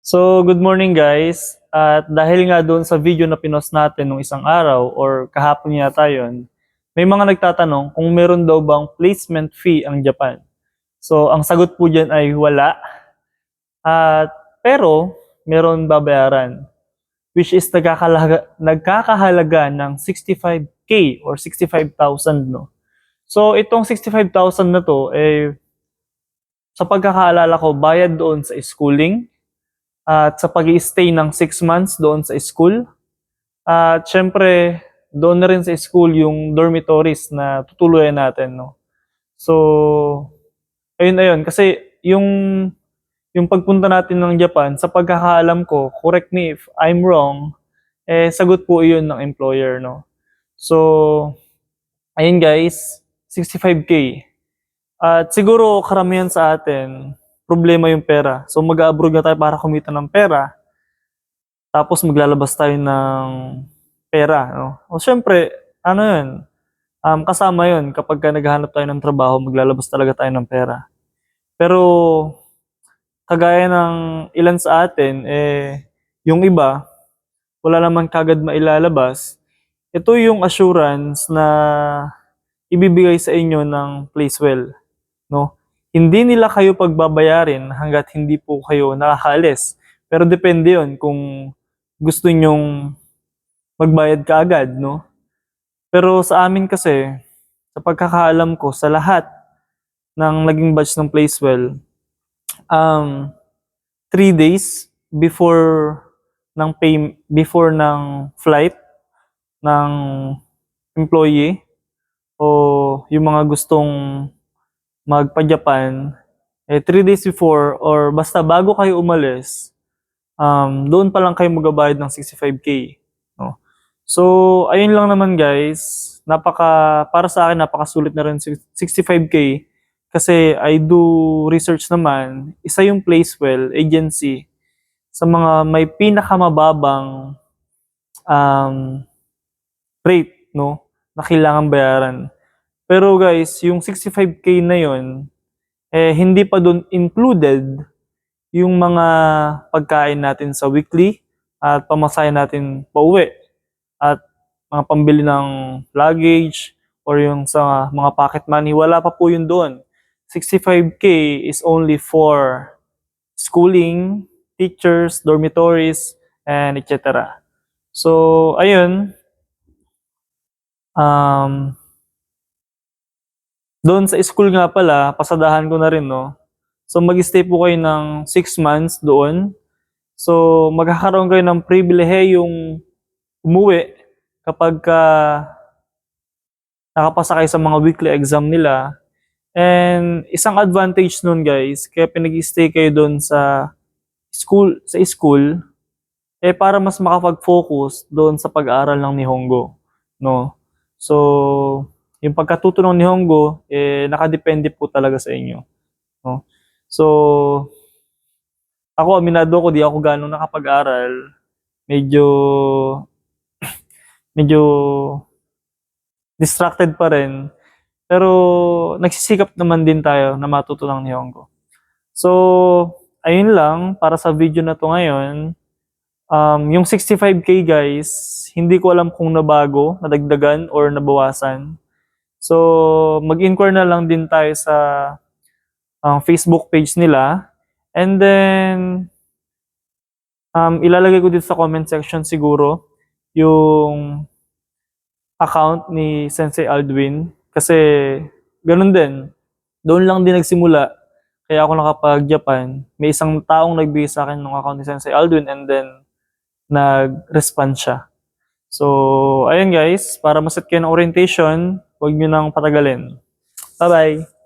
So, good morning guys. At dahil nga doon sa video na pinost natin nung isang araw or kahapon yata yun, may mga nagtatanong kung meron daw bang placement fee ang Japan. So, ang sagot po dyan ay wala. At pero meron babayaran, which is nagkakahalaga ng 65K or 65,000, no? So, itong 65,000 na to, sa pagkakaalala ko, bayad doon sa schooling, at sa pag-i-stay ng 6 months doon sa school. At syempre, doon na rin sa school yung dormitories na tutuluyan natin, no? So, ayun. Kasi yung pagpunta natin ng Japan, sa pagkakaalam ko, correct me if I'm wrong, sagot po iyon ng employer, no? So, ayun guys, 65K. At siguro karamihan sa atin, problema yung pera. So mag-abroad na tayo para kumita ng pera. Tapos maglalabas tayo ng pera, no? O syempre, ano yun? Kasama yun kapag naghahanap tayo ng trabaho, maglalabas talaga tayo ng pera. Pero kagaya ng ilan sa atin, yung iba, wala naman kagad mailalabas. Ito yung assurance na ibibigay sa inyo ng Placewell, no? Hindi nila kayo pagbabayarin hangga't hindi po kayo nakakaalis. Pero depende yon kung gusto nyong magbayad kaagad, no? Pero sa amin kasi, sa pagkakaalam ko, sa lahat ng naging batch ng Placewell, 3 days before ng flight ng employee o yung mga gustong magpa-Japan, 3 days before or basta bago kayo umalis, doon pa lang kayo magbabayad ng 65K, no? So, ayun lang naman guys. Para sa akin, napakasulit na rin 65K kasi I do research naman. Isa yung Placewell agency sa mga may pinakamababang rate, no, na kailangan bayaran. Pero guys, yung 65K na yun, hindi pa doon included yung mga pagkain natin sa weekly at pamasahe natin pauwi at mga pambili ng luggage or yung sa mga pocket money. Wala pa po yun doon. 65K is only for schooling, teachers, dormitories, and etc. So, ayun. Doon sa school nga pala, pasadahan ko na rin, no? So, mag-stay po kayo ng 6 months doon. So, magkakaroon kayo ng pribilehiyong umuwi kapag nakapasa kayo sa mga weekly exam nila. And isang advantage nun guys, kaya pinag-stay kayo doon sa school, para mas makapag-focus doon sa pag-aaral ng Nihongo, no? So, yung pagkatuto ng Nihongo, nakadepende po talaga sa inyo, no? So, ako, aminado ko, di ako ganong nakapag-aral. Medyo distracted pa rin. Pero, nagsisikap naman din tayo na matuto ng Nihongo. So, ayun lang, para sa video na to ngayon. Yung 65K guys, hindi ko alam kung nabago, nadagdagan, or nabawasan. So, mag-inquire na lang din tayo sa Facebook page nila. And then, ilalagay ko dito sa comment section siguro yung account ni Sensei Aldwin. Kasi, ganun din. Doon lang din nagsimula. Kaya ako nakapag-Japan. May isang taong nagbigay sa akin ng account ni Sensei Aldwin and then, nag-respond siya. So, ayun guys, para maset kayo ng orientation, huwag nyo nang patagalin. Bye-bye!